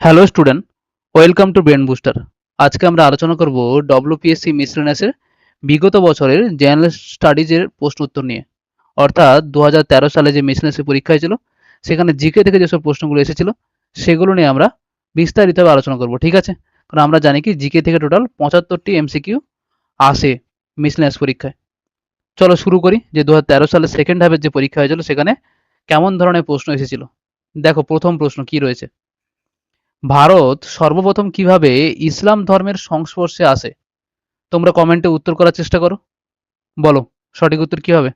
Hello student, welcome to brain booster. আজকে আমরা আলোচনা করব ডব্লিউপিএসসি মিসলেনিয়াসের বিগত বছরের জেনারেল স্টাডিজের প্রশ্ন উত্তর নিয়ে। অর্থাৎ 2013 সালে যে মিসলেনিয়াসের পরীক্ষা হয়েছিল সেখানে জিকে থেকে যেসব প্রশ্নগুলো এসেছিল সেগুলো নিয়ে আমরা বিস্তারিতভাবে আলোচনা করব। ঠিক আছে? কারণ আমরা জানি কি জিকে থেকে টোটাল 75টি এমসিকিউ আসে মিসলেনিয়াস পরীক্ষায়। চলো শুরু করি যে 2013 সালে সেকেন্ড হাফের যে পরীক্ষা হয়েছিল সেখানে কেমন ধরনের প্রশ্ন এসেছিল। দেখো প্রথম প্রশ্ন কি রয়েছে। ভারত সর্বপ্রথম কিভাবে ইসলাম ধর্মের সংস্পর্শে আসে? তোমরা কমেন্টে উত্তর করার চেষ্টা করো। বলো সঠিক উত্তর কি হবে?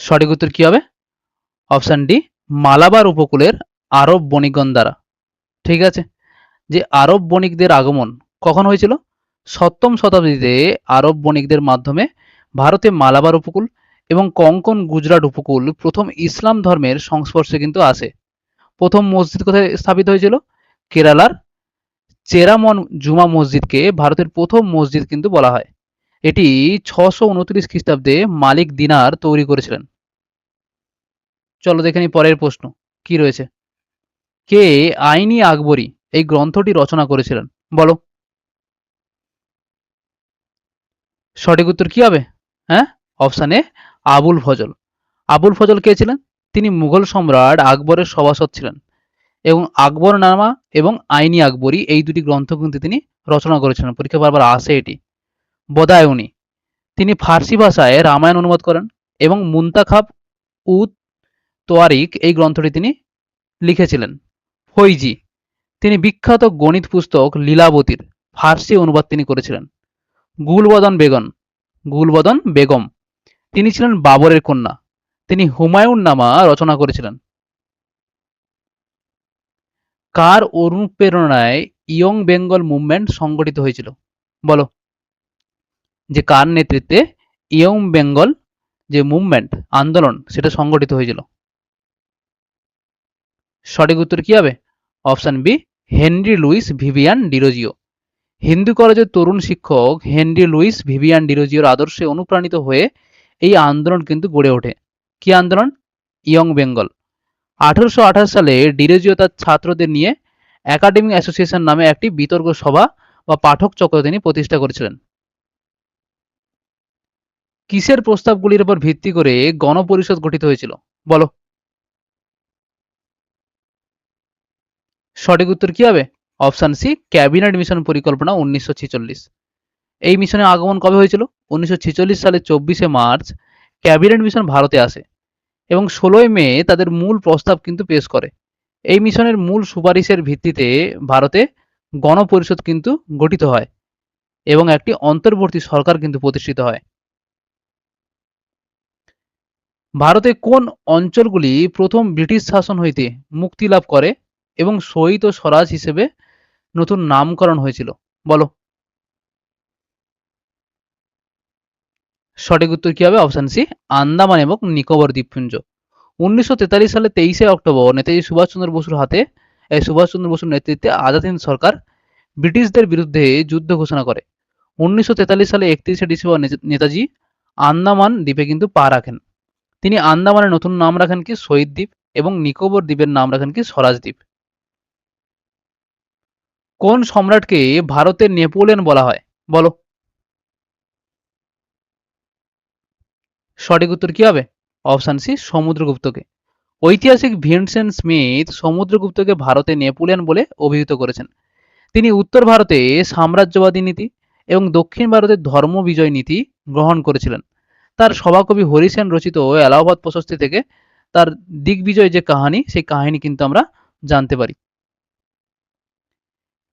সঠিক উত্তর কি হবে? অপশন ডি, মালাবার উপকূলের আরব বণিকগণ দ্বারা। ঠিক আছে? যে আরব বণিকদের আগমন কখন হয়েছিল? 7ম শতাব্দীতে আরব বণিকদের মাধ্যমে ভারতে মালাবার উপকূল এবং কোঙ্কণ গুজরাট উপকূল প্রথম ইসলাম ধর্মের সংস্পর্শে কিন্তু আসে। প্রথম মসজিদ কোথায় স্থাপিত হয়েছিল? কেরালার চেরামন জুমা মসজিদকে ভারতের প্রথম মসজিদ কিন্তু বলা হয়। এটি 629 খ্রিস্টাব্দে মালিক দিনার তৈরি করেছিলেন। চলো দেখে নিই পরের প্রশ্ন কি রয়েছে। কে আইনি আকবরী এই গ্রন্থটি রচনা করেছিলেন? বলো সঠিক উত্তর কি হবে? হ্যাঁ, অপশান এ, আবুল ফজল। আবুল ফজল কে ছিলেন? তিনি মুঘল সম্রাট আকবরের সভাসদ ছিলেন এবং আকবরনামা এবং আইনি আকবরী এই দুটি গ্রন্থ কিন্তু তিনি রচনা করেছিলেন। পরীক্ষা বারবার আসে এটি। বদায়ুনি, তিনি ফার্সি ভাষায় রামায়ণ অনুবাদ করেন এবং মুনতাখাব উত তোয়ারিক এই গ্রন্থটি তিনি লিখেছিলেন। ফৈজি, তিনি বিখ্যাত গণিত পুস্তক লীলাবতীর ফার্সি অনুবাদ তিনি করেছিলেন। গুলবদন বেগম, গুলবদন বেগম, তিনি ছিলেন বাবরের কন্যা। তিনি হুমায়ুন নামা রচনা করেছিলেন। কার অনুপ্রেরণায় ইয়ং বেঙ্গল মুভমেন্ট সংগঠিত হয়েছিল? বলো যে কার নেতৃত্বে ইয়ং বেঙ্গল যে মুভমেন্ট আন্দোলন সেটা সংগঠিত হয়েছিল? সঠিক উত্তর কি হবে? Option B, Henry Louis Vivian Derozio. হিন্দু কলেজের তরুণ শিক্ষক হেনরি লুইস ভিভিয়ান ডিরোজিওর আদর্শে অনুপ্রাণিত হয়ে এই আন্দোলন কিন্তু গড়ে ওঠে। কি আন্দোলন? ইয়ং বেঙ্গল। 1828 সালে ডিরোজিও তার ছাত্রদের নিয়ে একাডেমিক অ্যাসোসিয়েশন নামে একটি বিতর্ক সভা বা পাঠক চক্র তিনি প্রতিষ্ঠা করেছিলেন। কিসের প্রস্তাবগুলির উপর ভিত্তি করে গণপরিষদ গঠিত হয়েছিল? বলো সঠিক উত্তর কি হবে? অপশন সি, ক্যাবিনেট মিশন পরিকল্পনা 1946। এই মিশনের আগমন কবে হয়েছিল? 1946 সালের 24শে মার্চ ক্যাবিনেট মিশন ভারতে আসে এবং 16ই মে তাদের মূল প্রস্তাব কিন্তু পেশ করে। এই মিশনের মূল সুপারিশের ভিত্তিতে ভারতে গণপরিষদ কিন্তু গঠিত হয় এবং একটি অন্তর্বর্তী সরকার কিন্তু প্রতিষ্ঠিত হয়। ভারতে কোন অঞ্চলগুলি প্রথম ব্রিটিশ শাসন হইতে মুক্তি লাভ করে এবং শহীদ ও স্বরাজ হিসেবে নতুন নামকরণ হয়েছিল? বলো সঠিক উত্তর কি হবে? অপশন সি, আন্দামান এবং নিকোবর দ্বীপপুঞ্জ। 1943 সালে 23শে অক্টোবর নেতাজি সুভাষচন্দ্র বসুর হাতে সুভাষচন্দ্র বসুর নেতৃত্বে আজাদ হিন্দ সরকার ব্রিটিশদের বিরুদ্ধে যুদ্ধ ঘোষণা করে। 1943 সালে 31শে ডিসেম্বর নেতাজি আন্দামান দ্বীপে কিন্তু পা রাখেন। তিনি আন্দামানের নতুন নাম রাখেন কি? শহীদ দ্বীপ, এবং নিকোবর দ্বীপের নাম রাখেন কি? স্বরাজ দ্বীপ। কোন সম্রাটকে ভারতের নেপোলিয়ন বলা হয়? বলো সঠিক উত্তর কি হবে? অপশন সি, সমুদ্রগুপ্তকে। ঐতিহাসিক ভিনসেন্ট স্মিথ সমুদ্রগুপ্তকে ভারতে নেপোলিয়ন বলে অভিহিত করেছেন। তিনি উত্তর ভারতে সাম্রাজ্যবাদী নীতি এবং দক্ষিণ ভারতে ধর্ম বিজয় নীতি গ্রহণ করেছিলেন। তার সভাকবি হরিসেন রচিত এলাহাবাদ প্রশস্তি থেকে তার দিগ্বিজয় যে কাহিনী সেই কাহিনী কিন্তু আমরা জানতে পারি।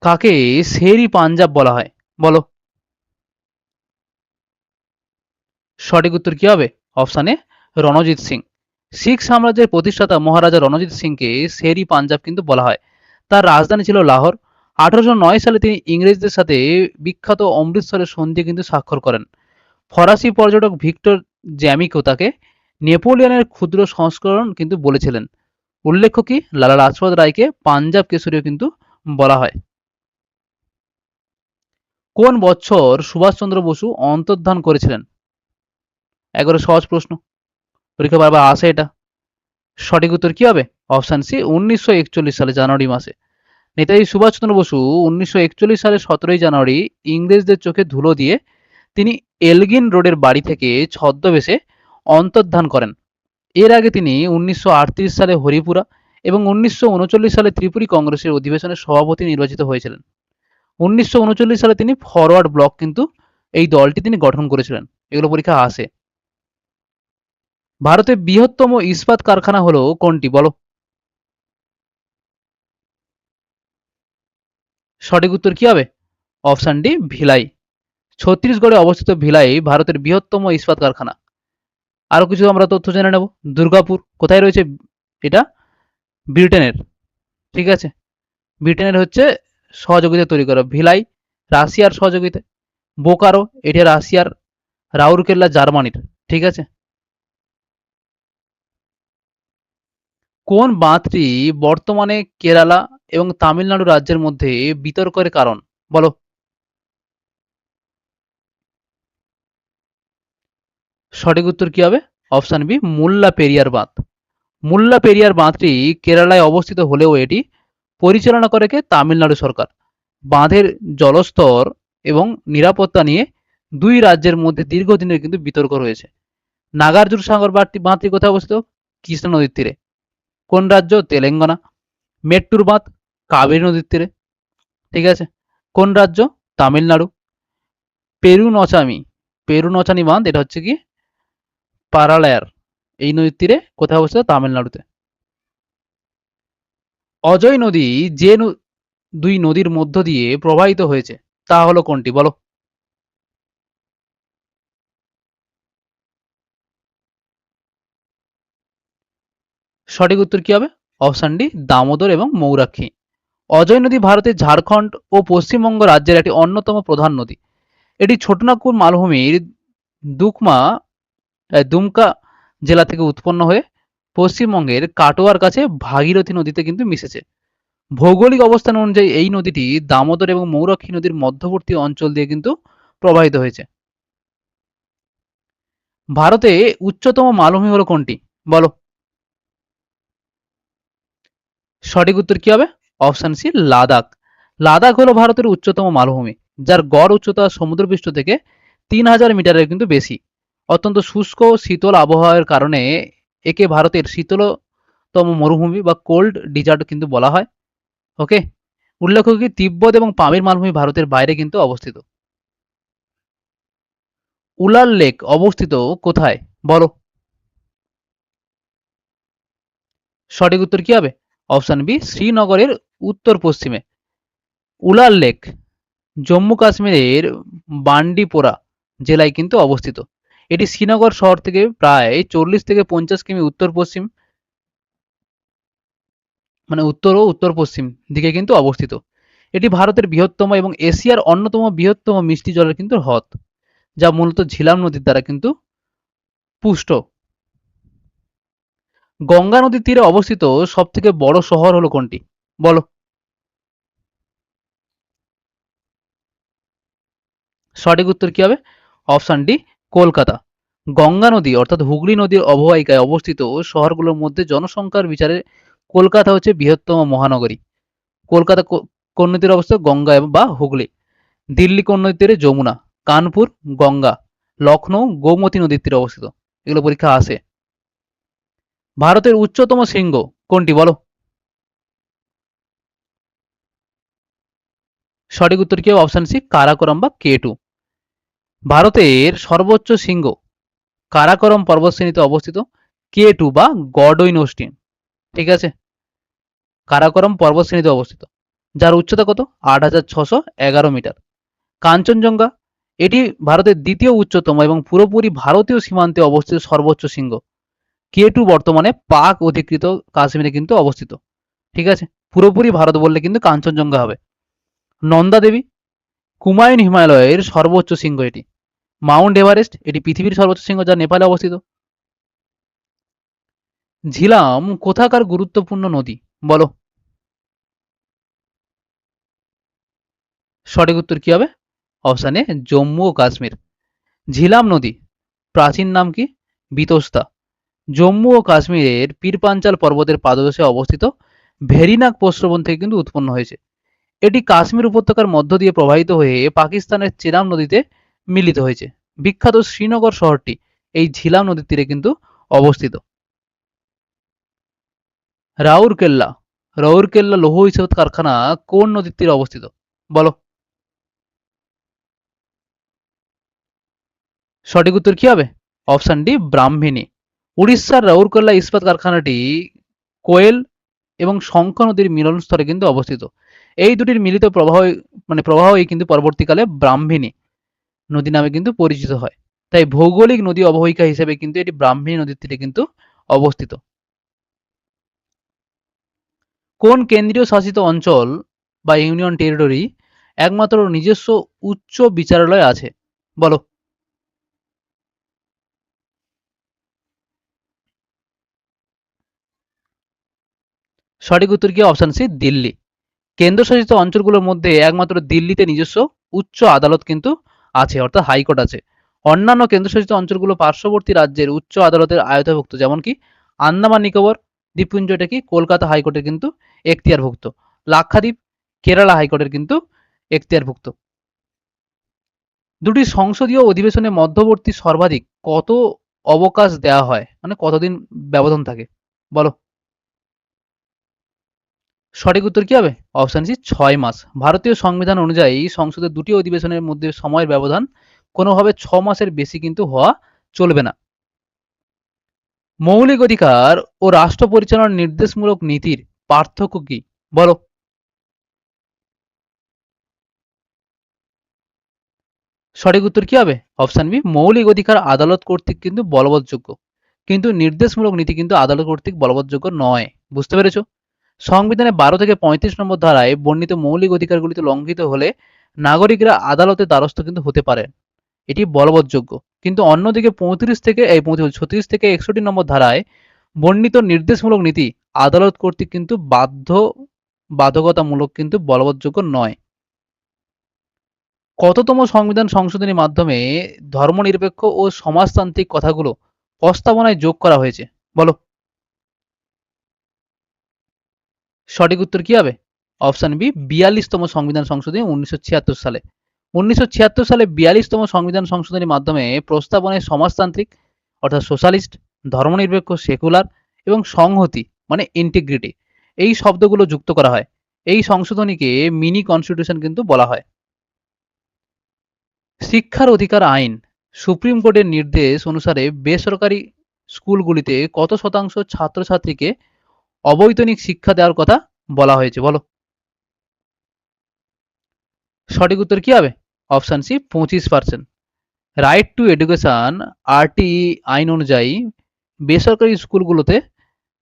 কাকে শেরি পাঞ্জাব বলা হয়? বলো সঠিক উত্তর কি হবে? Option A, Ranjit Singh. শিখ সাম্রাজ্যের প্রতিষ্ঠাতা মহারাজা রণজিৎ সিংকে শেরি পাঞ্জাব কিন্তু বলা হয়। তার রাজধানী ছিল লাহোর। 1809 সালে তিনি ইংরেজদের সাথে বিখ্যাত অমৃতসরের সন্ধি কিন্তু স্বাক্ষর করেন। ফরাসি পর্যটক ভিক্টর জ্যামিকো তাকে নেপোলিয়নের ক্ষুদ্র সংস্করণ কিন্তু বলেছিলেন। উল্লেখ্য কি, লালা লাজপত রায়কে পাঞ্জাব কেশরীও কিন্তু বলা হয়। কোন বছর সুভাষচন্দ্র বসু অন্তর্ধান করেছিলেন? একবারে সহজ প্রশ্ন, পরীক্ষা বারবার আসে এটা। সঠিক উত্তর কি হবে? অপশন সি 1941 সালে জানুয়ারি মাসে। নেতাজি সুভাষচন্দ্র বসু 1941 সালে 17 জানুয়ারি ইংরেজদের চোখে ধুলো দিয়ে তিনি এলগিন রোডের বাড়ি থেকে ছদ্মবেশে অন্তর্ধান করেন। এর আগে তিনি 1938 সালে হরিপুরা এবং 1939 সালে ত্রিপুরী কংগ্রেসের অধিবেশনের সভাপতি নির্বাচিত হয়েছিলেন। 1939 সালে তিনি ফরওয়ার্ড ব্লক কিন্তু এই দলটি তিনি গঠন করেছিলেন। এগুলো পরীক্ষা আসে। ভারতের বৃহত্তম ইস্পাত কারখানা হলো কোনটি বলো? সঠিক উত্তর কি হবে? Option D villi. ছত্তিশগড়ে অবস্থিত ভিলাই ভারতের বৃহত্তম ইস্পাত কারখানা। আরো কিছু আমরা তথ্য জেনে নেব। দুর্গাপুর কোথায় রয়েছে? এটা ব্রিটেনের। ঠিক আছে, ব্রিটেনের হচ্ছে সহযোগিতায় তৈরি করা। ভিলাই রাশিয়ার সহযোগিতায়। বোকারো এটা রাশিয়ার। রাউরকেল্লা জার্মানির। ঠিক আছে। কোন বাঁধটি বর্তমানে কেরালা এবং তামিলনাড়ু রাজ্যের মধ্যে বিতর্কের কারণ বলো? সঠিক উত্তর কি হবে? অপশন বি মুল্লা পেরিয়ার বাঁধ। মুল্লা পেরিয়ার বাঁধটি কেরালায় অবস্থিত হলেও এটি পরিচালনা করে কে? তামিলনাড়ু সরকার। বাঁধের জলস্তর এবং নিরাপত্তা নিয়ে দুই রাজ্যের মধ্যে দীর্ঘদিনের কিন্তু বিতর্ক রয়েছে। নাগার্জুন সাগর বাঁধটি কোথায় অবস্থিত? কৃষ্ণা নদীর তীরে। কোন রাজ্য? তেলেঙ্গানা। মেট্টুর বাঁধ কাবেরী নদীর তীরে। ঠিক আছে। কোন রাজ্য? তামিলনাড়ু। পেরুনচামি পেরুনচানি বাঁধ এটা হচ্ছে কি পারালায়ার এই নদীর তীরে কোথায় অবস্থিত? তামিলনাড়ুতে। অজয় নদী যে দুই নদীর মধ্য দিয়ে প্রবাহিত হয়েছে তা হলো কোনটি বলো? সঠিক উত্তর কি হবে? অপশন ডি দামোদর এবং মৌরাক্ষী। অজয় নদী ভারতের ঝাড়খণ্ড ও পশ্চিমবঙ্গ রাজ্যের একটি অন্যতম প্রধান নদী। এটি ছোটনাগপুর মালভূমির দুকমা দুমকা জেলা থেকে উৎপন্ন হয়ে পশ্চিমবঙ্গের কাটোয়ার কাছে ভাগীরথী নদীতে কিন্তু মিশেছে। ভৌগোলিক অবস্থান অনুযায়ী এই নদীটি দামোদর এবং মৌরাক্ষী নদীর মধ্যবর্তী অঞ্চল দিয়ে কিন্তু প্রবাহিত হয়েছে। ভারতে উচ্চতম মালভূমি হলো কোনটি বলো? সঠিক উত্তর কি হবে? Option C Ladakh. লাদাখ হলো ভারতের উচ্চতম মালভূমি, যার গড় উচ্চতা সমুদ্রপৃষ্ঠ থেকে 3000 মিটারের কিন্তু বেশি। অত্যন্ত শুষ্ক শীতল আবহাওয়ার কারণে একে ভারতের শীতলতম মরুভূমি বা কোল্ড ডিজার্ট কিন্তু বলা হয়। ওকে। উল্লেখ্য কি তিব্বত এবং পামির মালভূমি ভারতের বাইরে কিন্তু অবস্থিত। উলার লেক অবস্থিত কোথায় বলো? সঠিক উত্তর কি হবে? অপশন বি শ্রীনগরের উত্তর পশ্চিমে। উলার লেক জম্মু কাশ্মীরের বান্ডিপোরা জেলায় কিন্তু অবস্থিত। এটি শ্রীনগর শহর থেকে প্রায় 40 থেকে 50 কিমি উত্তর পশ্চিম মানে উত্তর ও উত্তর পশ্চিম দিকে কিন্তু অবস্থিত। এটি ভারতের বৃহত্তম এবং এশিয়ার অন্যতম বৃহত্তম মিষ্টি জলের কিন্তু হ্রদ, যা মূলত ঝিলাম নদীর দ্বারা কিন্তু পুষ্ট। গঙ্গা নদীর তীরে অবস্থিত সব থেকে বড় শহর হলো কোনটি বলো? সঠিক উত্তর কি হবে? Option D Kolkata. গঙ্গা নদী অর্থাৎ হুগলি নদীর অববাহিকায় অবস্থিত শহরগুলোর মধ্যে জনসংখ্যার বিচারে কলকাতা হচ্ছে বৃহত্তম মহানগরী। কলকাতা কোন নদীর অবস্থিত? গঙ্গা বা হুগলি। দিল্লি কোন নদীর তীরে? যমুনা। কানপুর গঙ্গা। লখনৌ গোমতী নদীর তীরে অবস্থিত। এগুলো পরীক্ষা আসে। ভারতের উচ্চতম শৃঙ্গ কোনটি বলো? সঠিক উত্তর কি হবে? অপশন সি কারাকোরাম বা K2। ভারতের সর্বোচ্চ শৃঙ্গ কারাকোরাম পর্বতশ্রেণীতে অবস্থিত K2 বা গডউইন অস্টিন। ঠিক আছে, কারাকোরাম পর্বতশ্রেণীতে অবস্থিত, যার উচ্চতা কত? 8611 মিটার। কাঞ্চনজঙ্ঘা এটি ভারতের দ্বিতীয় উচ্চতম এবং পুরোপুরি ভারতীয় সীমান্তে অবস্থিত সর্বোচ্চ শৃঙ্গ। K2 বর্তমানে পাক অধিকৃত কাশ্মীরে কিন্তু অবস্থিত। ঠিক আছে, পুরোপুরি ভারত বললে কিন্তু কাঞ্চনজঙ্ঘা হবে। নন্দা দেবী কুমায়ুন হিমালয়ের সর্বোচ্চ শৃঙ্গ এটি। মাউন্ট এভারেস্ট এটি পৃথিবীর সর্বোচ্চ শৃঙ্গ, যা নেপালে অবস্থিত। ঝিলাম কোথাকার গুরুত্বপূর্ণ নদী বলো? সঠিক উত্তর কি হবে? অপশন এ জম্মু ও কাশ্মীর। ঝিলাম নদী প্রাচীন নাম কি? বিতস্তা। জম্মু ও কাশ্মীরের পীরপাঞ্চাল পর্বতের পাদদেশে অবস্থিত ভেরিনাগ প্রস্রবণ থেকে কিন্তু উৎপন্ন হয়েছে। এটি কাশ্মীর উপত্যকার মধ্য দিয়ে প্রবাহিত হয়ে পাকিস্তানের চেনাব নদীতে মিলিত হয়েছে। বিখ্যাত শ্রীনগর শহরটি এই ঝিলাম নদীর তীরে কিন্তু অবস্থিত। রাউরকেল্লা রাউরকেল্লা লৌহ ইস্পাত কারখানা কোন নদীর তীরে অবস্থিত? বলো। সঠিক উত্তর কি হবে? অপশন ডি ব্রাহ্মণী। উড়িষ্যার রাউরকেল্লা ইস্পাত কারখানাটি কোয়েল এবং শঙ্খ নদীর মিলনস্থলে কিন্তু অবস্থিত। এই দুটির মিলিত প্রবাহই কিন্তু পরবর্তীকালে ব্রাহ্মণী নদী নামে কিন্তু পরিচিত হয়। তাই ভৌগোলিক নদী অববাহিকা হিসেবে কিন্তু এটি ব্রাহ্মণী নদীর তীরে কিন্তু অবস্থিত। কোন কেন্দ্রীয় শাসিত অঞ্চল বা ইউনিয়ন টেরিটরি একমাত্র নিজস্ব উচ্চ বিচারালয় আছে? বলো। সঠিক উত্তর কি? Option C Delhi. কেন্দ্রশাসিত অঞ্চলগুলোর মধ্যে একমাত্র দিল্লিতে নিজস্ব উচ্চ আদালত কিন্তু আছে, অর্থাৎ হাইকোর্ট আছে। অন্যান্য কেন্দ্রশাসিত অঞ্চলগুলো পার্শ্ববর্তী রাজ্যের উচ্চ আদালতের আয়তাভুক্ত, যেমন কি আন্দামান নিকোবর দ্বীপপুঞ্জ, এটা কি কলকাতা হাইকোর্টের কিন্তু এখতিয়ারভুক্ত। লাক্ষাদ্বীপ কেরালা হাইকোর্টের কিন্তু এখতিয়ারভুক্ত। দুটি সংসদীয় অধিবেশনের মধ্যবর্তী সর্বাধিক কত অবকাশ দেওয়া হয়, মানে কতদিন ব্যবধান থাকে? বলো। সঠিক উত্তর কি হবে? অপশন সি 6 মাস। ভারতীয় সংবিধান অনুযায়ী সংসদের দুটি অধিবেশনের মধ্যে সময়ের ব্যবধান কোনোভাবে 6 মাসের বেশি কিন্তু হওয়া চলবে না। মৌলিক অধিকার ও রাষ্ট্র পরিচালনার নির্দেশমূলক নীতির পার্থক্য কি? বলো। সঠিক উত্তর কি হবে? অপশন বি মৌলিক অধিকার আদালত কর্তৃক কিন্তু বলবৎযোগ্য, কিন্তু নির্দেশমূলক নীতি কিন্তু আদালত কর্তৃক বলবৎযোগ্য নয়। বুঝতে পেরেছো? সংবিধানে 12 থেকে 35 নম্বর ধারায় বর্ণিত মৌলিক অধিকারগুলিতে লঙ্ঘিত হলে নাগরিকরা আদালতের দ্বারস্থ কিন্তু হতে পারেন, এটি বলবৎযোগ্য। কিন্তু অন্যদিকে 36 থেকে 61 নম্বর ধারায় বর্ণিত নির্দেশমূলক নীতি আদালত কর্তৃক কিন্তু বাধ্যকতামূলক কিন্তু বলবৎযোগ্য নয়। কততম সংবিধান সংশোধনীর মাধ্যমে ধর্মনিরপেক্ষ ও সমাজতান্ত্রিক কথাগুলো প্রস্তাবনায় যোগ করা হয়েছে? বলো। সঠিক উত্তর কি হবে? অপশন বি 42তম সংবিধান সংশোধনী 1976 সালে। 1976 সালে 42তম সংবিধান সংশোধনীর মাধ্যমে প্রস্তাবনায় সমাজতান্ত্রিক অর্থাৎ সোশ্যালিস্ট, ধর্মনিরপেক্ষ সেকুলার এবং সংহতি মানে ইন্টিগ্রিটি এই শব্দগুলো যুক্ত করা হয়। এই সংশোধনীকে মিনি কনস্টিটিউশন কিন্তু বলা হয়। শিক্ষার অধিকার আইন সুপ্রিম কোর্টের নির্দেশ অনুসারে বেসরকারি স্কুলগুলিতে কত শতাংশ ছাত্রছাত্রীকে অবৈতনিক শিক্ষা দেওয়ার কথা বলা হয়েছে? বলো। সঠিক উত্তর কি হবে? Option C 25%। Right to education RTE আইন অনুযায়ী বেসরকারি স্কুলগুলোতে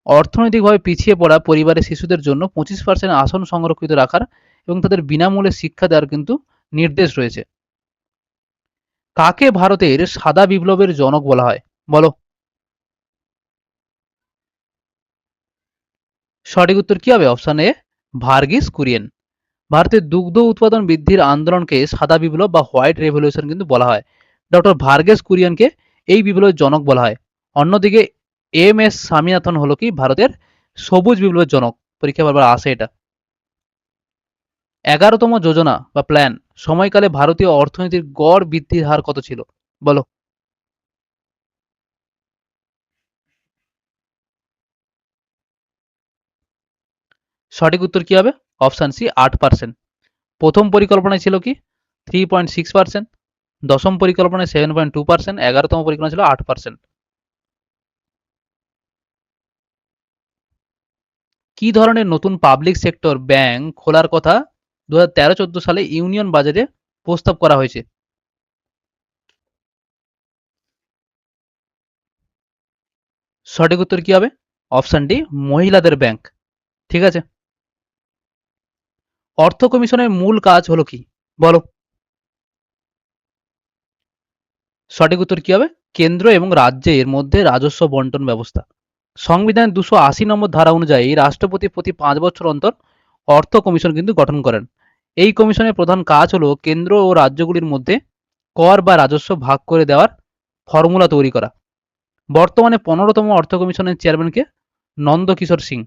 অর্থনৈতিকভাবে পিছিয়ে পড়া পরিবারের শিশুদের জন্য 25% আসন সংরক্ষিত রাখার এবং তাদের বিনামূল্যে শিক্ষা দেওয়ার কিন্তু নির্দেশ রয়েছে। কাকে ভারতের সাদা বিপ্লবের জনক বলা হয়? বলো। সঠিক উত্তর কি হবে? অপশন এ ভার্গিস কুরিয়েন। ভারতের দুগ্ধ উৎপাদন বৃদ্ধির আন্দোলনকে সাদা বিপ্লব বা হোয়াইট রেভলিউশন কিন্তু বলা হয়। ডক্টর ভার্গেস কুরিয়ানকে এই বিপ্লবের জনক বলা হয়। অন্যদিকে এম এস স্বামীনাথন হলো কি ভারতের সবুজ বিপ্লবের জনক। পরীক্ষা বারবার আসে এটা। 11তম যোজনা বা প্ল্যান সময়কালে ভারতীয় অর্থনীতির গড় বৃদ্ধির হার কত ছিল? বলো। সঠিক উত্তর কি হবে? Option C 8%। প্রথম পরিকল্পনায় ছিল কি 3.6%, দশম পরিকল্পনায় 7.2%, 11তম পরিকল্পনা ছিল 8%। কি ধরনের নতুন পাবলিক সেক্টর ব্যাংক খোলার কথা 2013-14 সালে ইউনিয়ন বাজেটে প্রস্তাব করা হয়েছে? সঠিক উত্তর কি হবে? অপশন ডি মহিলাদের ব্যাংক। ঠিক আছে। অর্থ কমিশনের মূল কাজ হলো কি? বলো। সঠিক উত্তর কি হবে? কেন্দ্র এবং রাজ্যের মধ্যে রাজস্ব বন্টন ব্যবস্থা। সংবিধানের 280 নম্বর ধারা অনুযায়ী রাষ্ট্রপতি প্রতি 5 বছর অন্তর অর্থ কমিশন কিন্তু গঠন করেন। এই কমিশনের প্রধান কাজ হলো কেন্দ্র ও রাজ্যগুলির মধ্যে কর বা রাজস্ব ভাগ করে দেওয়ার ফর্মুলা তৈরি করা। বর্তমানে 15তম অর্থ কমিশনের চেয়ারম্যান কে? নন্দকিশোর সিং।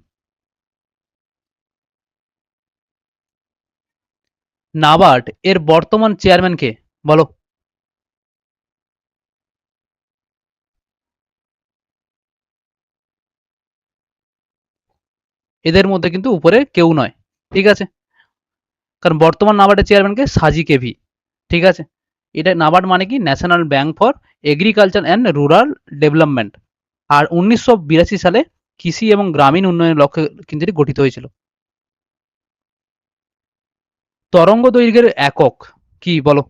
নাবার্ড এর বর্তমান চেয়ারম্যান কে? বলো। এদের মধ্যে কিন্তু উপরে কেউ নয়, ঠিক আছে, কারণ বর্তমান নাবার্ডের চেয়ারম্যান কে? সাজি কেভি, ঠিক আছে। এটা নাবার্ড মানে কি? National bank for agriculture and rural development. আর 1982 সালে কৃষি এবং গ্রামীণ উন্নয়নের লক্ষ্যে কিন্তু এটি গঠিত হয়েছিল। তরঙ্গ দৈর্ঘ্যের একক কি? বলো।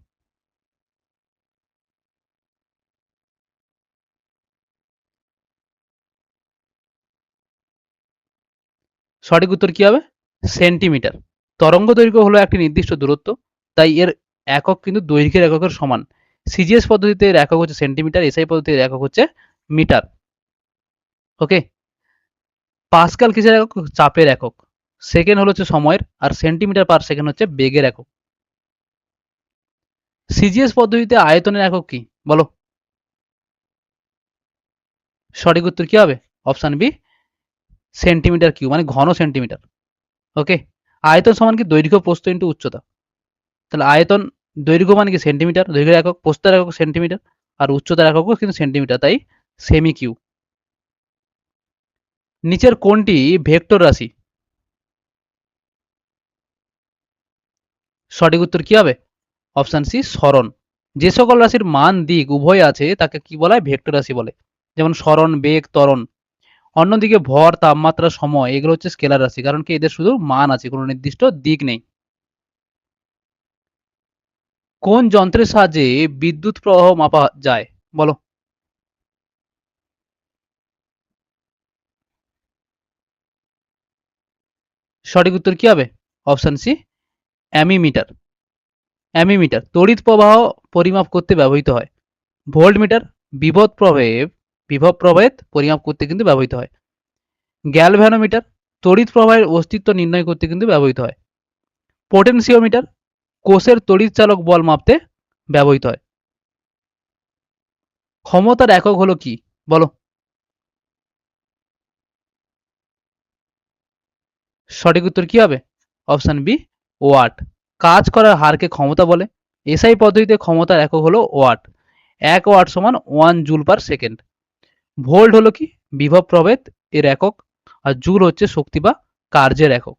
সঠিক উত্তর কি হবে? সেন্টিমিটার। তরঙ্গ দৈর্ঘ্য হলো একটি নির্দিষ্ট দূরত্ব, তাই এর একক কিন্তু দৈর্ঘ্যের এককের সমান। সিজিএস পদ্ধতিতে এর একক হচ্ছে সেন্টিমিটার, এসআই পদ্ধতিতে এর একক হচ্ছে মিটার। ওকে। পাস্কাল কিসের একক? চাপের একক। সেকেন্ড হলো হচ্ছে সময়ের, আর সেন্টিমিটার পার সেকেন্ড হচ্ছে বেগের একক। সিজিএস পদ্ধতিতে আয়তনের একক কি? বলো। সঠিক উত্তর কি হবে? অপশন বি, সেন্টিমিটার কিউব, মানে ঘন সেন্টিমিটার। ওকে। আয়তন সমান কি? দৈর্ঘ্য প্রস্থ ইন্টু উচ্চতা। তাহলে আয়তন, দৈর্ঘ্য মানে কি? সেন্টিমিটার, দৈর্ঘ্যের একক, প্রস্থের একক সেন্টিমিটার, আর উচ্চতার এককও কিন্তু সেন্টিমিটার, তাই সেমি কিউ। নিচের কোনটি ভেক্টর রাশি? সঠিক উত্তর কি হবে? অপশন সি, সরণ। যে সকল রাশির মান দিক উভয় আছে তাকে কি বলা হয়? ভেক্টর রাশি বলে। যেমন সরণ, বেগ, ত্বরণ। অন্যদিকে ভর, তাপমাত্রা, সময় এগুলো হচ্ছে স্কেলার রাশি, কারণ কি? এদের শুধু মান আছে, কোনো নির্দিষ্ট দিক নেই। কোন যন্ত্রের সাহায্যে বিদ্যুৎ প্রবাহ মাপা যায়? বলো। সঠিক উত্তর কি হবে? Option C, অ্যামিমিটার। অ্যামিমিটার তড়িৎ প্রবাহ পরিমাপ করতে ব্যবহৃত হয়। ভোল্টমিটার বিভব প্রভেদ পরিমাপ করতে কিন্তু ব্যবহৃত হয়। গ্যালভ্যানোমিটার তড়িৎ প্রবাহের অস্তিত্ব নির্ণয় করতে কিন্তু ব্যবহৃত হয়। পোটেনশিওমিটার কোষের তড়িৎ চালক বল মাপতে ব্যবহৃত হয়। ক্ষমতার একক হলো কি? বলো। সঠিক উত্তর কি হবে? Option B, watt. কাজ করার হারকে ক্ষমতা বলে। এসআই পদ্ধতিতে ক্ষমতার একক হলো ওয়াট। 1 ওয়াট সমান 1 জুল/সেকেন্ড। ভোল্ট হলো কি? বিভব প্রভেদ এর একক। আর জুল হচ্ছে শক্তি বা কার্যের একক।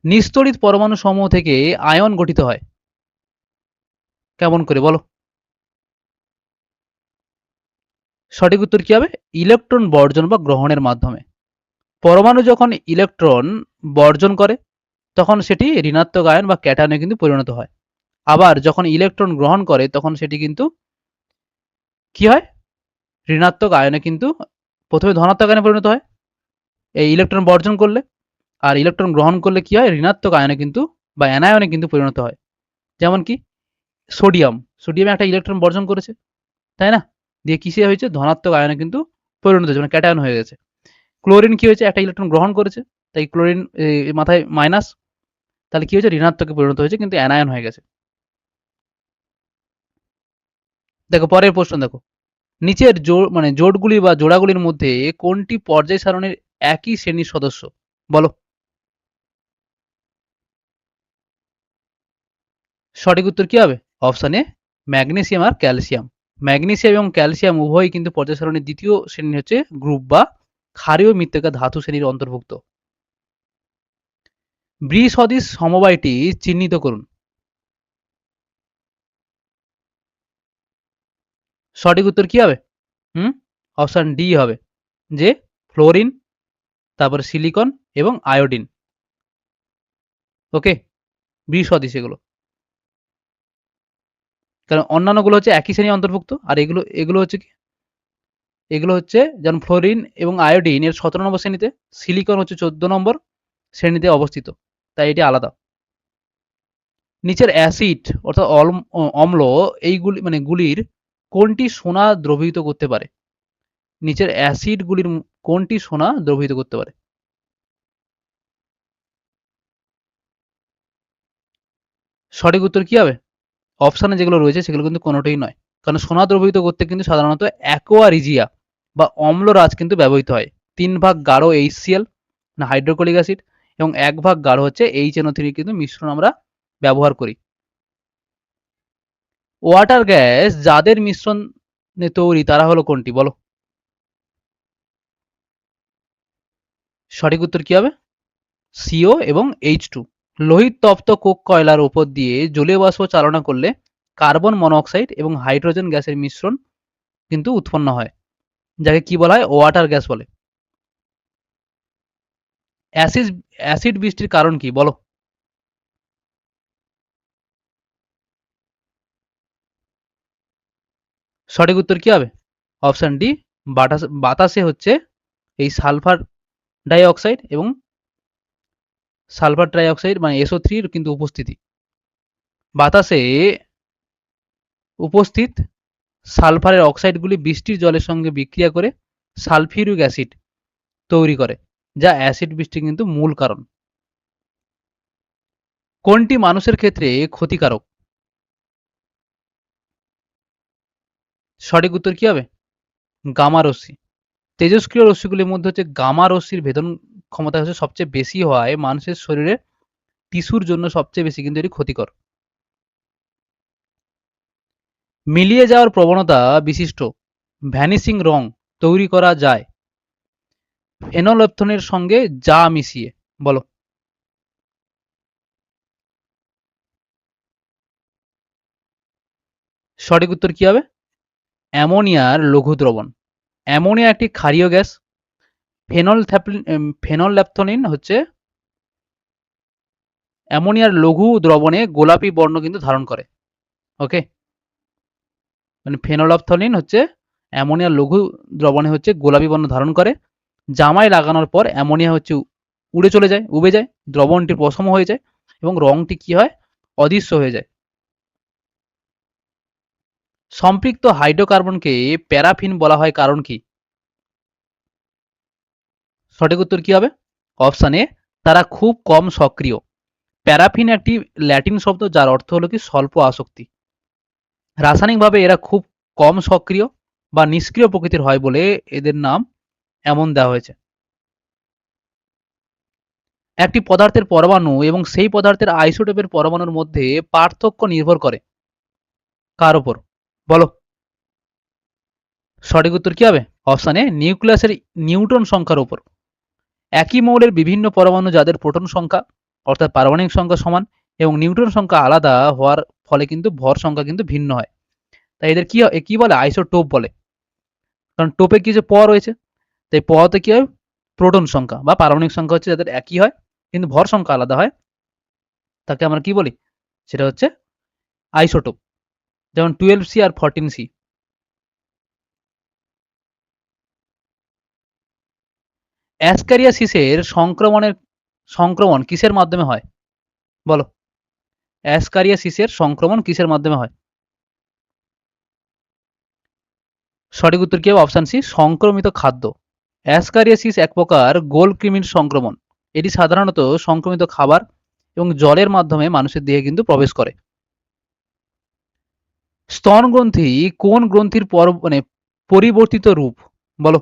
নিস্তড়িত পরমাণু সমূহ থেকে আয়ন গঠিত হয় কেমন করে? বলো। সঠিক উত্তর কি হবে? ইলেকট্রন বর্জন বা গ্রহণের মাধ্যমে। পরমাণু যখন ইলেকট্রন বর্জন করে তখন সেটি ঋণাত্মক আয়ন বা ক্যাটায়নে কিন্তু পরিণত হয়। আবার যখন ইলেকট্রন গ্রহণ করে তখন সেটি কিন্তু কি হয়? ঋণাত্মক আয়নে কিন্তু প্রথমে ধনাত্মক আয়নে পরিণত হয় এই ইলেকট্রন বর্জন করলে, আর ইলেকট্রন গ্রহণ করলে কি হয়? ঋণাত্মক আয়নে কিন্তু বা অ্যানায়নে কিন্তু পরিণত হয়। যেমন কি? সোডিয়াম, সোডিয়ামে একটা ইলেকট্রন বর্জন করেছে, তাই না? দিয়ে কিসে হয়েছে? ধনাত্মক আয়নে কিন্তু পরিণত হয়েছে, মানে ক্যাটায়ন হয়ে গেছে। ক্লোরিন কি হয়েছে? একটা ইলেকট্রন গ্রহণ করেছে, তাই ক্লোরিন মাথায় মাইনাস, তাহলে কি হয়েছে? ঋণাত্মকে পরিণত হয়েছে কিন্তু অ্যানায়ন হয়ে গেছে। দেখো পরের প্রশ্ন দেখো। নিচের মানে জোটগুলি বা জোড়াগুলির মধ্যে কোনটি পর্যায় সারণীর একই শ্রেণীর সদস্য? বলো। সঠিক উত্তর কি হবে? অপশন এ, ম্যাগনেসিয়াম আর ক্যালসিয়াম। ম্যাগনেসিয়াম এবং ক্যালসিয়াম উভয়ই কিন্তু পর্যায় সারণীর দ্বিতীয় শ্রেণী হচ্ছে গ্রুপ বা ক্ষারীয় মৃত্তিকা ধাতু শ্রেণীর অন্তর্ভুক্ত। বৃসদৃশ সমবায়টি চিহ্নিত করুন। সঠিক উত্তর কি হবে? হুম, অপশন ডি হবে, যে ফ্লোরিন, তারপরে সিলিকন এবং আয়োডিন। ওকে, বৃসদৃশ এগুলো, কারণ অন্যান্যগুলো হচ্ছে একই শ্রেণী অন্তর্ভুক্ত, আর এগুলো এগুলো হচ্ছে কি? এগুলো হচ্ছে যেমন ফ্লোরিন এবং আয়োডিন এর 17 নম্বর শ্রেণীতে, সিলিকন হচ্ছে 14 নম্বর শ্রেণীতে অবস্থিত, তাই এটি আলাদা। নিচের অ্যাসিড অর্থাৎ অম্ল এইগুলি মানে গুলির কোনটি সোনা দ্রবীভূত করতে পারে? নিচের অ্যাসিড গুলির কোনটি সোনা দ্রবীভূত করতে পারে? সঠিক উত্তর কি হবে? অপশানে যেগুলো রয়েছে সেগুলো কিন্তু কোনোটাই নয়। কারণ সোনা দ্রবীভূত করতে কিন্তু সাধারণত অ্যাকোয়া রিজিয়া বা অম্লরাজ কিন্তু ব্যবহৃত হয়। 3 ভাগ গাঢ় HCl না হাইড্রোক্লোরিক অ্যাসিড এবং 1 ভাগ গাঢ় হচ্ছে HNO3 কিন্তু মিশ্রণ আমরা ব্যবহার করি। ওয়াটার গ্যাস যাদের মিশ্রণে তৈরি তারা হলো কোনটি বলো? সঠিক উত্তর কি হবে? CO এবং H2। লোহিত তপ্ত কোক কয়লার উপর দিয়ে জলীয় বাষ্প চালনা করলে কার্বন মনোক্সাইড এবং হাইড্রোজেন গ্যাসের মিশ্রণ কিন্তু উৎপন্ন হয়, যাকে কি বলা হয়? ওয়াটার গ্যাস বলে। অ্যাসিড অ্যাসিড বৃষ্টির কারণ কি বলো? সঠিক উত্তর কি হবে? অপশন ডি, বাতাসে হচ্ছে এই সালফার ডাই অক্সাইড এবং সালফার ডাই অক্সাইড মানে SO3 এর কিন্তু উপস্থিতি। বাতাসে উপস্থিত সালফারের অক্সাইডগুলি বৃষ্টির জলের সঙ্গে বিক্রিয়া করে সালফিউরিক অ্যাসিড তৈরি করে, যা অ্যাসিড বৃষ্টির কিন্তু মূল কারণ। কোনটি মানুষের ক্ষেত্রে ক্ষতিকারক? সঠিক উত্তর কি হবে? গামা রশ্মি। তেজস্ক্রিয় রশ্মিগুলির মধ্যে হচ্ছে গামা রশ্মির ভেদন ক্ষমতা হচ্ছে সবচেয়ে বেশি হওয়ায় মানুষের শরীরে টিস্যুর জন্য সবচেয়ে বেশি কিন্তু এটি ক্ষতিকর। মিলিয়ে যাওয়ার প্রবণতা বিশিষ্ট ভ্যানিশিং রং তৈরি করা যায় ফেনোলেফথনের সঙ্গে যা মিশিয়ে বলো? সঠিক উত্তর কি হবে? অ্যামোনিয়ার লঘু দ্রবণ। অ্যামোনিয়া একটি ক্ষারীয় গ্যাস। ফেনলফথলিন হচ্ছে অ্যামোনিয়ার লঘু দ্রবণে গোলাপি বর্ণ কিন্তু ধারণ করে। ওকে, মানে ফেনলফথলিন হচ্ছে অ্যামোনিয়ার লঘু দ্রবণে হচ্ছে গোলাপি বর্ণ ধারণ করে। জামায় লাগানোর পর অ্যামোনিয়া হচ্ছে উড়ে চলে যায়, উবে যায়, দ্রবণটি প্রশম হয়ে যায় এবং রংটি কি হয়? অদৃশ্য হয়ে যায়। সম্পৃক্ত হাইড্রোকার্বনকে প্যারাফিন বলা হয় কারণ কি? সঠিক উত্তর কি হবে? অপশন এ, তারা খুব কম সক্রিয়। প্যারাফিন একটি ল্যাটিন শব্দ যার অর্থ হলো কি স্বল্প আসক্তি। রাসায়নিকভাবে এরা খুব কম সক্রিয় বা নিষ্ক্রিয় প্রকৃতির হয় বলে এদের নাম এমন দেওয়া হয়েছে। একটি পদার্থের পরমাণু এবং সেই পদার্থের আইসোটোপের পরমাণুর মধ্যে পার্থক্য নির্ভর করে কার উপর বলো? সঠিক উত্তর কি হবে? অপশন এ, নিউক্লিয়াসের নিউট্রন সংখ্যার উপর। একই মৌলের বিভিন্ন পরমাণু যাদের প্রোটন সংখ্যা অর্থাৎ পারমাণবিক সংখ্যা সমান এবং নিউট্রন সংখ্যা আলাদা হওয়ার ফলে কিন্তু ভর সংখ্যা কিন্তু ভিন্ন হয়। তাই এদের কি বলে? আইসোটোপ বলে। কারণ টোপে কি যে প রয়েছে, তাই পতে কি হয়? প্রোটন সংখ্যা বা পারমাণবিক সংখ্যা হচ্ছে যাদের একই হয় কিন্তু ভর সংখ্যা আলাদা হয়, তাকে আমরা কি বলি? সেটা হচ্ছে আইসোটোপ। যেমন 12C আর 14C। অ্যাসক্যারিয়াসিসের সংক্রমণ কিসের মাধ্যমে হয় বলো? অ্যাসক্যারিয়াসিসের সংক্রমণ কিসের মাধ্যমে হয়? সঠিক উত্তর কি হবে? অপশন সি, সংক্রমিত খাদ্য। অ্যাসক্যারিয়াসিস এক প্রকার গোল কৃমির সংক্রমণ। এটি সাধারণত সংক্রমিত খাবার এবং জলের মাধ্যমে মানুষের দেহে কিন্তু প্রবেশ করে। স্তন গ্রন্থি কোন গ্রন্থির মানে পরিবর্তিত রূপ বলো?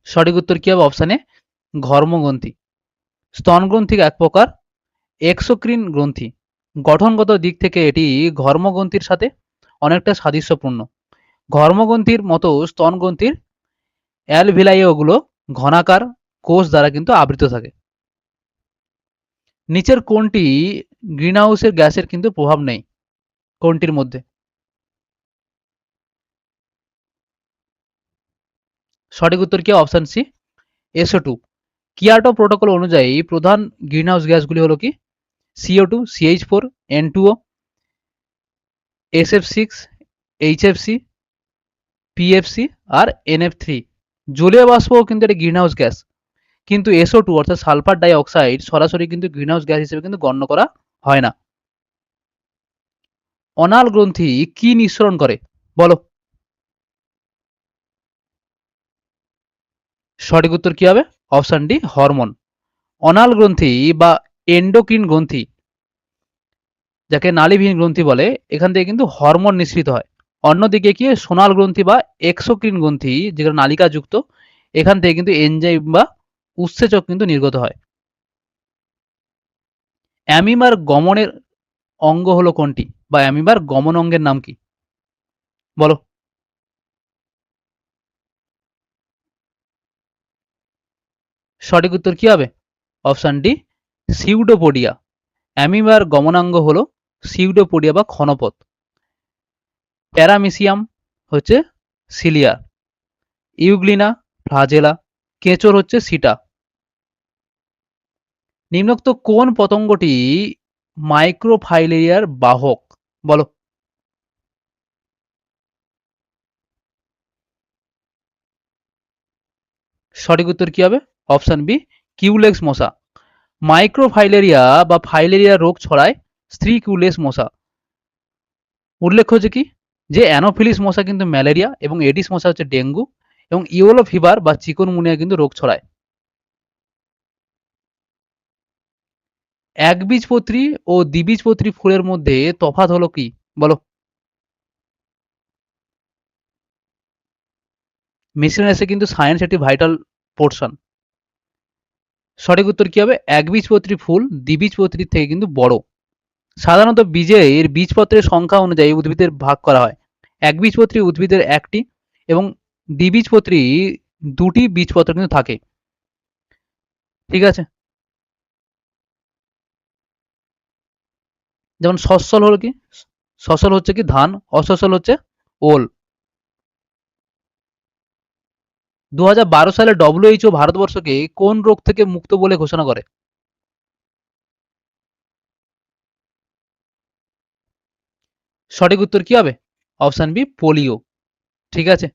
সঠিক উত্তর কি হবে? অপশন এ, ঘর্মগ্রন্থি। স্তন গ্রন্থি এক প্রকার এক্সোক্রিন গ্রন্থি। গঠনগত দিক থেকে এটি ঘর্মগ্রন্থির সাথে অনেকটা সাদৃশ্যপূর্ণ। ঘর্মগ্রন্থির মতো স্তন গ্রন্থির অ্যালভিলাইগুলো ঘনাকার কোষ দ্বারা কিন্তু আবৃত থাকে। নিচের কোনটি গ্রিনহাউসের গ্যাসের কিন্তু প্রভাব নেই? কোনটির মধ্যে? সঠিক উত্তর কি? Option C, SO2। Kyoto protocol অনুযায়ী প্রধান গ্রিনহাউস গ্যাসগুলি হলো কি? CO2, CH4, N2O, SF6, HFC, PFC আর NF3। জলীয় বাষ্প কিন্তু একটা গ্রিনহাউস গ্যাস, কিন্তু SO2 অর্থাৎ সালফার ডাই অক্সাইড সরাসরি কিন্তু গ্রিনহাউস গ্যাস হিসেবে কিন্তু গণ্য করা হয় না। অনাল গ্রন্থি কি নিঃসরণ করে বলো? সঠিক উত্তর কি হবে? Option D, hormone. অনাল গ্রন্থি বা এন্ডোক্রিন গ্রন্থি যাকে নালীবিহীন গ্রন্থি বলে, এখান থেকে কিন্তু হরমোন নিঃসৃত হয়। অন্যদিকে কি সোনাল গ্রন্থি বা এক্সোক্রিন গ্রন্থি, যেগুলো নালিকাযুক্ত, এখান থেকে কিন্তু এনজাইম বা উৎসেচক কিন্তু নির্গত হয়। অ্যামিবার গমনের অঙ্গ হলো কোনটি, বা অ্যামিবার গমন অঙ্গের নাম কি? বলো। সঠিক উত্তর কি হবে? Option D, pseudopodia. অ্যামিবার গমনাঙ্গ হলো সিউডোপোডিয়া বা ক্ষণপথ। প্যারামিসিয়াম হচ্ছে সিলিয়া, ইউগ্লিনা ফ্লাজেলা, কেঁচোর হচ্ছে সিটা। নিম্নোক্ত কোন পতঙ্গটি মাইক্রোফাইলেরিয়ার বাহক? বলো। সঠিক উত্তর কি হবে? অপশন বি, কিউলেক্স মশা। মাইক্রোফাইলেরিয়া বা ফাইলেরিয়া রোগ ছড়ায় স্ত্রী কিউলেক্স মশা। উল্লেখ্য হচ্ছে কি, যে অ্যানোফিলিস মশা কিন্তু ম্যালেরিয়া, এবং এডিস মশা হচ্ছে ডেঙ্গু, এবং ইয়েলো ফিভার বা চিকুনগুনিয়া কিন্তু রোগ ছড়ায়। একবীজপত্রী ও দ্বিবীজপত্রী ফুলের মধ্যে তফাৎ হলো কি? বলো। মিসেলেনিয়াসে কিন্তু সায়েন্স একটি ভাইটাল পোর্শন। সঠিক উত্তর কি হবে? একবীজপত্রী ফুল দ্বিবীজপত্রীর থেকে কিন্তু বড়। সাধারণত বীজের বীজপত্রের সংখ্যা অনুযায়ী উদ্ভিদের ভাগ করা হয়। একবীজপত্রী উদ্ভিদের একটি এবং দ্বিবীজপত্রী দুটি বীজপত্র কিন্তু থাকে। ঠিক আছে। যেমন সস্যল হলো কি? সস্যল হচ্ছে কি ধান, অসস্যল হচ্ছে ওল। 2012 সালে WHO ভারতবর্ষকে কোন রোগ থেকে মুক্ত বলে ঘোষণা করে? সঠিক উত্তর কি হবে? Option B, polio. ঠিক আছে।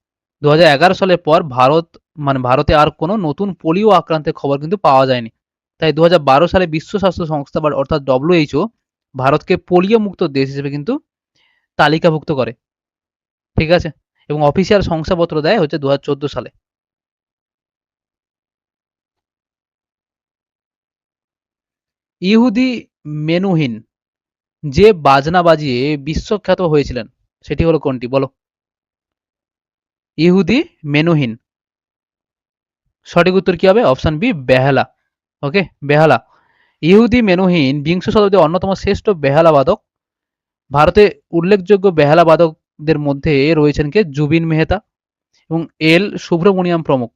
2011 সালের পর ভারতে আর কোনো নতুন পোলিও আক্রান্তের খবর কিন্তু পাওয়া যায়নি। তাই 2012 সালে বিশ্ব স্বাস্থ্য সংস্থা বা অর্থাৎ WHO ভারতকে পোলিও মুক্ত দেশ হিসেবে কিন্তু তালিকাভুক্ত করে। ঠিক আছে। এবং অফিসিয়াল শংসাপত্র দেয় হচ্ছে 2014 সালে। ইহুদি মেনুহিন যে বাজনা বাজিয়ে বিশ্বখ্যাত হয়েছিলেন, সেটি হলো কোনটি? বলো। ইহুদি মেনুহিন। সঠিক উত্তর কি হবে? অপশন বি, বেহালা। ওকে, বেহালা। ইহুদি মেনুহিন বিংশ শতাব্দীর অন্যতম শ্রেষ্ঠ বেহালা বাদক। ভারতে উল্লেখযোগ্য বেহালা বাদকদের মধ্যে রয়েছেন কে? জুবিন মেহতা এবং এল সুব্রমণিয়াম প্রমুখ।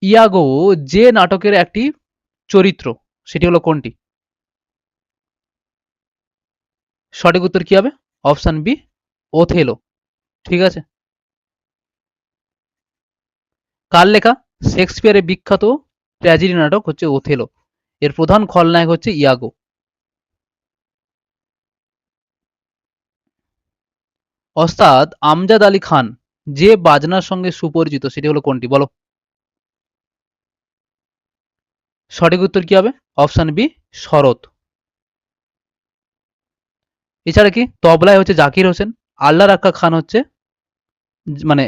ইয়াগো যে নাটকের একটি চরিত্র, সেটি হলো কোনটি? সঠিক উত্তর কি হবে? Option B, Othello. ঠিক আছে। কার লেখা শেক্সপিয়ারের বিখ্যাত ট্র্যাজেডি নাটক হচ্ছে ওথেলো? এর প্রধান খলনায়ক হচ্ছে ইয়াগো। ওস্তাদ আমজাদ আলী খান যে বাজনার সঙ্গে সুপরিচিত, সেটি হলো কোনটি? বলো। সঠিক উত্তর কি হবে? অপশন বি, শরৎ। এছাড়া কি তবলায় হচ্ছে জাকির হোসেন, আল্লাহ রাক্কা খান হচ্ছে মানে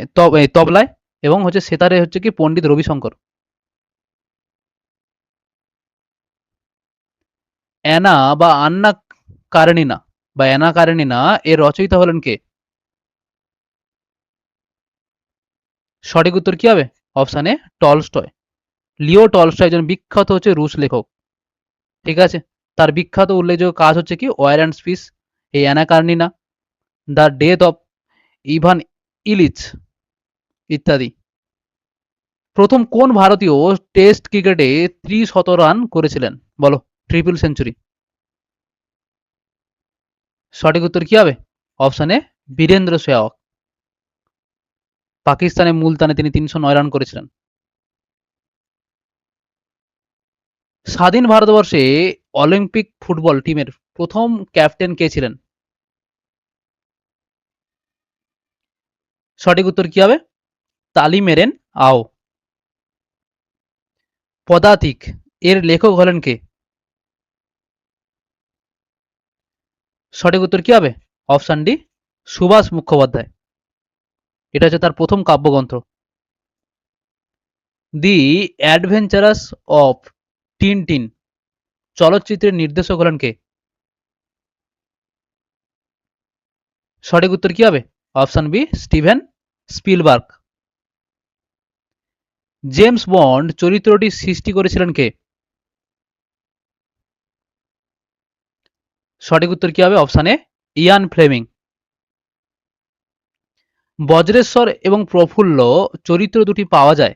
তবলায়, এবং হচ্ছে সেতারে হচ্ছে কি পণ্ডিত রবিশঙ্কর। অ্যানা বা আন্না কারেনিনা বা অ্যানা কারেনিনা এর রচয়িতা হলেন কে? সঠিক উত্তর কি হবে? অপশন এ, টলস্টয়। লিও টলস্টয় একজন বিখ্যাত হচ্ছে রুশ লেখক। ঠিক আছে। তার বিখ্যাত উল্লেখযোগ্য কাজ হচ্ছে কি ওয়ার অ্যান্ড পিস, এই Anna Karenina, The Death of Ivan Ilyich ইত্যাদি। প্রথম কোন ভারতীয় টেস্ট ক্রিকেটে 300 রান করেছিলেন? বলো। Triple century. সঠিক উত্তর কি হবে? Option A, Virender Sehwag. পাকিস্তানের মুলতানে তিনি 309 রান করেছিলেন। স্বাধীন ভারতবর্ষে অলিম্পিক ফুটবল টিমের প্রথম ক্যাপ্টেন কে ছিলেন? সঠিক উত্তর কি হবে? তালিমেরেন আও। পদাতিক এর লেখক হলেন কে? সঠিক উত্তর কি হবে? Option D, Subhash Mukhopadhyay. এটা হচ্ছে তার প্রথম কাব্যগ্রন্থ। দি অ্যাডভেঞ্চারাস অফ টিনটিন চলচ্চিত্রের নির্দেশক হলেন কে? সঠিক উত্তর কি হবে? Option B Steven Spielberg. James Bond চরিত্রটি সৃষ্টি করেছিলেন কে? সঠিক উত্তর কি হবে? অপশন এ ইয়ান ফ্লেমিং। বজ্রেশ্বর এবং প্রফুল্ল চরিত্র দুটি পাওয়া যায়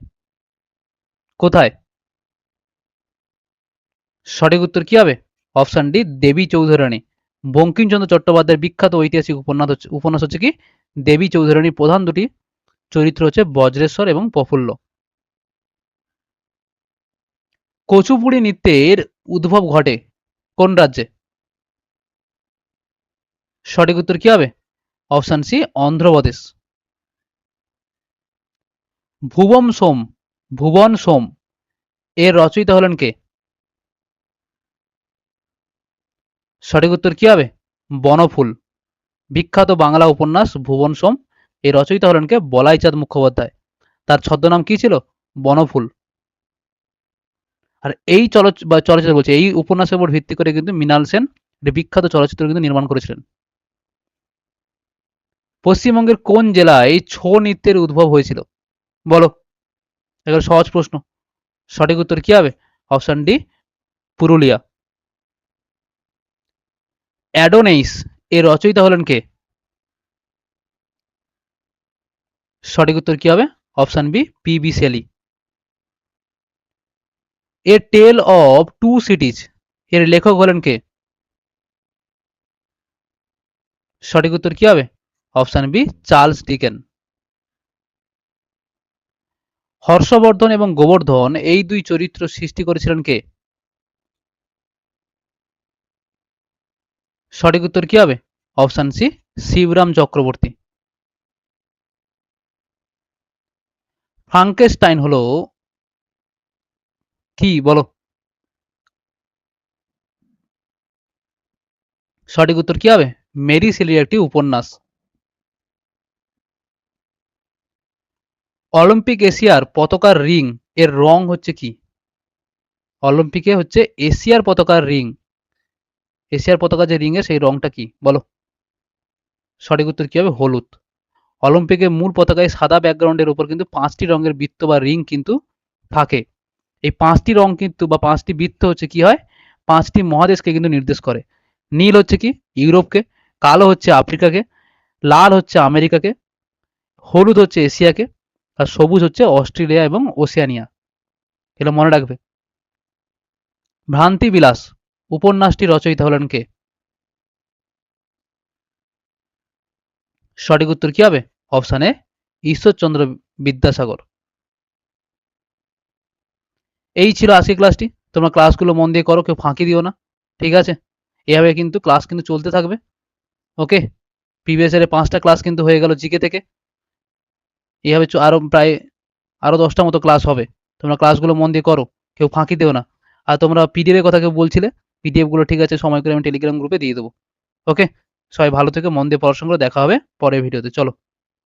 কোথায়? সঠিক উত্তর কি হবে? অপশন ডি দেবী চৌধুরানী। বঙ্কিমচন্দ্র চট্টোপাধ্যায়ের বিখ্যাত ঐতিহাসিক উপন্যাস হচ্ছে কি দেবী চৌধুরানী। প্রধান দুটি চরিত্র হচ্ছে বজ্রেশ্বর এবং প্রফুল্ল। কুচিপুড়ি নৃত্যের উদ্ভব ঘটে কোন রাজ্যে? সঠিক উত্তর কি হবে? Option C Andhra Pradesh. ভুবন সোম এর রচয়িতা হলেন কে? সঠিক উত্তর কি হবে? বনফুল। বিখ্যাত বাংলা উপন্যাস ভুবন সোম এর রচয়িতা হলেন কে? বলাইচাঁদ মুখোপাধ্যায়। তার ছদ্মনাম কি ছিল? বনফুল। আর এই চলচ্চিত্র বলছে এই উপন্যাসের উপর ভিত্তি করে কিন্তু মৃণাল সেন একটি বিখ্যাত চলচ্চিত্র কিন্তু নির্মাণ করেছিলেন। পশ্চিমবঙ্গের কোন জেলায় ছৌ নৃত্যের উদ্ভব হয়েছিল বলো? এগুলো সহজ প্রশ্ন। সঠিক উত্তর কি হবে? Option D Purulia. অ্যাডোনেইস এর রচয়িতা হলেন কে? সঠিক উত্তর কি হবে? Option B P B. Shelley. A tale of two cities এর লেখক হলেন কে? সঠিক উত্তর কি হবে? Option B Charles Dicken. Harshavardhana এবং গোবর্ধন এই দুই চরিত্র সৃষ্টি করেছিলেন কে? সঠিক উত্তর কি হবে? Option C Shibram Chakraborty. Frankenstein হলো কি বলো? সঠিক উত্তর কি হবে? মেরি শেলির একটি উপন্যাস। অলিম্পিক এশিয়ার পতাকার রিং এর রং হচ্ছে কি? অলিম্পিকে হচ্ছে এশিয়ার পতাকার রিং, এশিয়ার পতাকা যে রিং এর সেই রংটা কি বলো? সঠিক উত্তর কি হবে? হলুদ। অলিম্পিকের মূল পতাকায় সাদা ব্যাকগ্রাউন্ডের উপর কিন্তু 5টি রঙের বৃত্ত বা রিং কিন্তু থাকে। এই 5টি রং কিন্তু বা 5টি বৃত্ত হচ্ছে কি হয়? 5টি মহাদেশকে কিন্তু নির্দেশ করে। নীল হচ্ছে কি ইউরোপকে, কালো হচ্ছে আফ্রিকাকে, লাল হচ্ছে আমেরিকাকে, হলুদ হচ্ছে এশিয়াকে, আর সবুজ হচ্ছে অস্ট্রেলিয়া এবং ওশেনিয়া। এগুলো মনে রাখবে। ভ্রান্তি বিলাস উপন্যাসটি রচয়িতা হলেন কে? সঠিক উত্তর কি হবে? অপশন এ ঈশ্বরচন্দ্র বিদ্যাসাগর। এই ছিল আজকের ক্লাসটি। তোমরা ক্লাসগুলো মন দিয়ে করো, কেউ ফাঁকি দিও না, ঠিক আছে? এভাবে কিন্তু ক্লাস কিন্তু চলতে থাকবে। ওকে, প্রিভিয়াস ইয়ারে 5টা ক্লাস কিন্তু হয়ে গেল জিকে থেকে। এইভাবে আরো প্রায় আরো 10টা মতো ক্লাস হবে। তোমরা ক্লাসগুলো মন দিয়ে করো, কেউ ফাঁকি দিও না। আর তোমরা পিডিএফ এর কথা কেউ বলছিলে, পিডিএফ গুলো ঠিক আছে সময় করে আমি টেলিগ্রাম গ্রুপে দিয়ে দেবো। ওকে, সবাই ভালো থেকো, মন দিয়ে পড়াশোনা করো, দেখা হবে পরের ভিডিওতে। চলো।